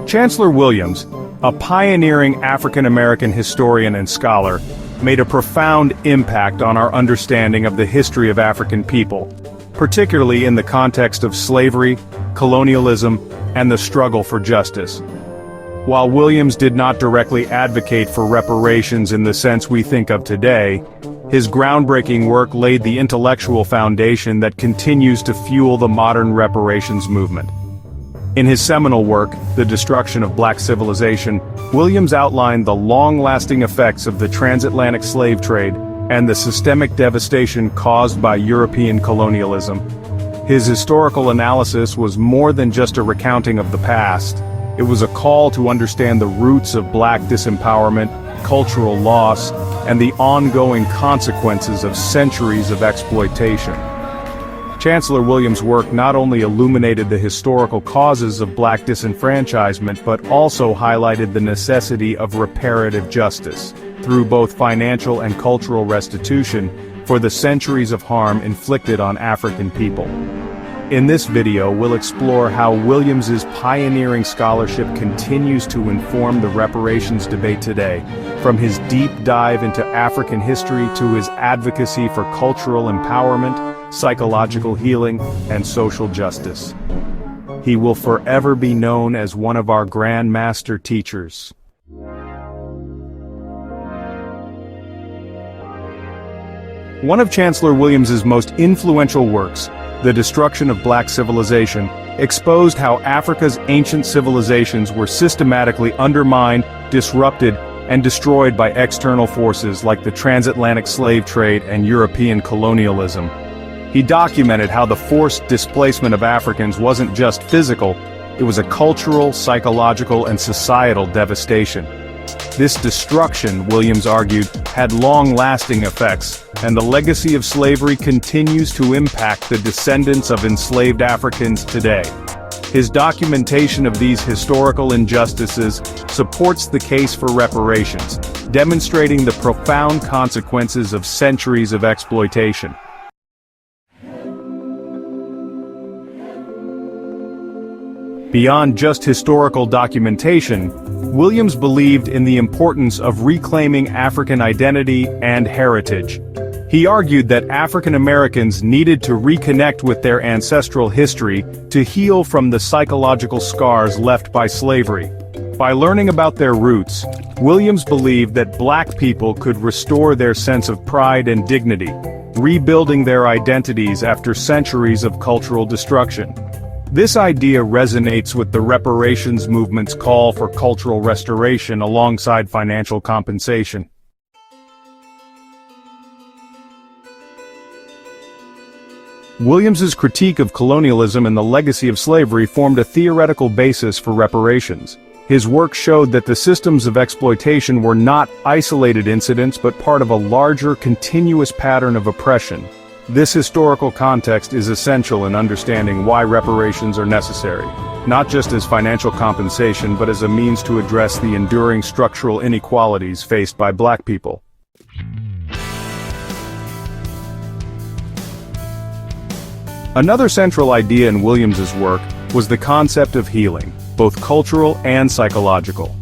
Chancellor Williams, a pioneering African-American historian and scholar, made a profound impact on our understanding of the history of African people, particularly in the context of slavery, colonialism, and the struggle for justice. While Williams did not directly advocate for reparations in the sense we think of today, his groundbreaking work laid the intellectual foundation that continues to fuel the modern reparations movement. In his seminal work, The Destruction of Black Civilization, Williams outlined the long-lasting effects of the transatlantic slave trade and the systemic devastation caused by European colonialism. His historical analysis was more than just a recounting of the past. It was a call to understand the roots of Black disempowerment, cultural loss, and the ongoing consequences of centuries of exploitation. Chancellor Williams' work not only illuminated the historical causes of Black disenfranchisement but also highlighted the necessity of reparative justice, through both financial and cultural restitution, for the centuries of harm inflicted on African people. In this video, we'll explore how Williams's pioneering scholarship continues to inform the reparations debate today, from his deep dive into African history to his advocacy for cultural empowerment, psychological healing, and social justice. He will forever be known as one of our Grand Master teachers. One of Chancellor Williams's most influential works, The Destruction of Black Civilization, exposed how Africa's ancient civilizations were systematically undermined, disrupted, and destroyed by external forces like the transatlantic slave trade and European colonialism. He documented how the forced displacement of Africans wasn't just physical, it was a cultural, psychological, and societal devastation. This destruction, Williams argued, had long-lasting effects, and the legacy of slavery continues to impact the descendants of enslaved Africans today. His documentation of these historical injustices supports the case for reparations, demonstrating the profound consequences of centuries of exploitation. Beyond just historical documentation, Williams believed in the importance of reclaiming African identity and heritage. He argued that African Americans needed to reconnect with their ancestral history to heal from the psychological scars left by slavery. By learning about their roots, Williams believed that Black people could restore their sense of pride and dignity, rebuilding their identities after centuries of cultural destruction. This idea resonates with the reparations movement's call for cultural restoration alongside financial compensation. Williams's critique of colonialism and the legacy of slavery formed a theoretical basis for reparations. His work showed that the systems of exploitation were not isolated incidents but part of a larger, continuous pattern of oppression. This historical context is essential in understanding why reparations are necessary, not just as financial compensation but as a means to address the enduring structural inequalities faced by Black people. Another central idea in Williams's work was the concept of healing, both cultural and psychological.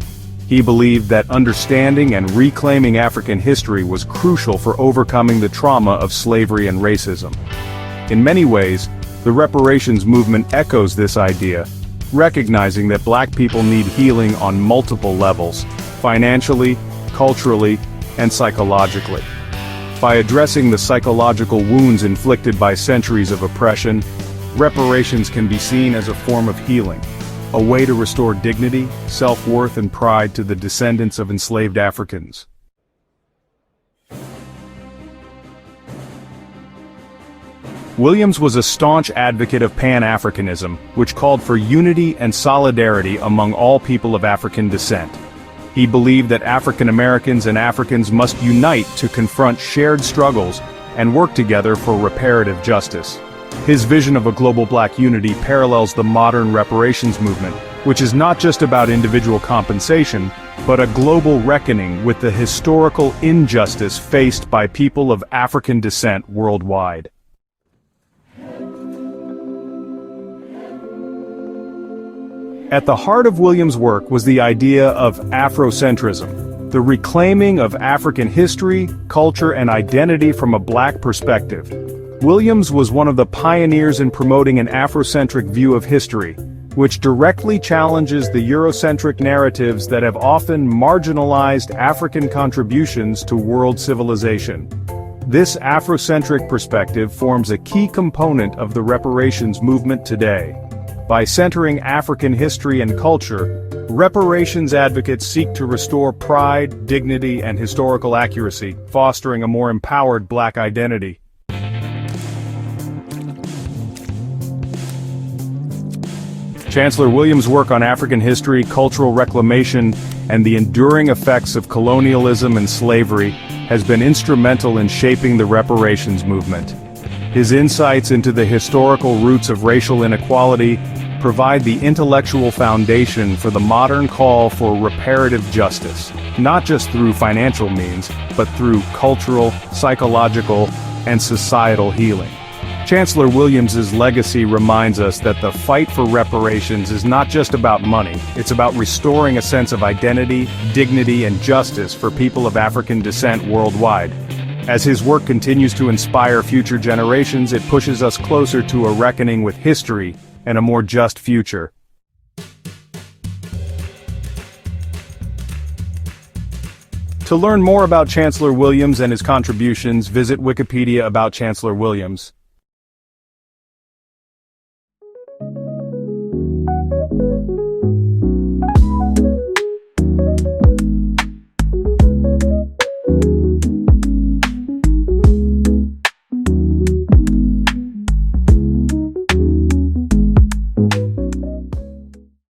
He believed that understanding and reclaiming African history was crucial for overcoming the trauma of slavery and racism. In many ways, the reparations movement echoes this idea, recognizing that Black people need healing on multiple levels, financially, culturally, and psychologically. By addressing the psychological wounds inflicted by centuries of oppression, reparations can be seen as a form of healing, a way to restore dignity, self-worth, and pride to the descendants of enslaved Africans. Williams was a staunch advocate of Pan-Africanism, which called for unity and solidarity among all people of African descent. He believed that African Americans and Africans must unite to confront shared struggles and work together for reparative justice. His vision of a global Black unity parallels the modern reparations movement, which is not just about individual compensation, but a global reckoning with the historical injustice faced by people of African descent worldwide. At the heart of Williams' work was the idea of Afrocentrism, the reclaiming of African history, culture, and identity from a Black perspective. Williams was one of the pioneers in promoting an Afrocentric view of history, which directly challenges the Eurocentric narratives that have often marginalized African contributions to world civilization. This Afrocentric perspective forms a key component of the reparations movement today. By centering African history and culture, reparations advocates seek to restore pride, dignity, and historical accuracy, fostering a more empowered Black identity. Chancellor Williams' work on African history, cultural reclamation, and the enduring effects of colonialism and slavery has been instrumental in shaping the reparations movement. His insights into the historical roots of racial inequality provide the intellectual foundation for the modern call for reparative justice, not just through financial means, but through cultural, psychological, and societal healing. Chancellor Williams's legacy reminds us that the fight for reparations is not just about money, it's about restoring a sense of identity, dignity, and justice for people of African descent worldwide. As his work continues to inspire future generations, it pushes us closer to a reckoning with history and a more just future. To learn more about Chancellor Williams and his contributions, visit Wikipedia about Chancellor Williams.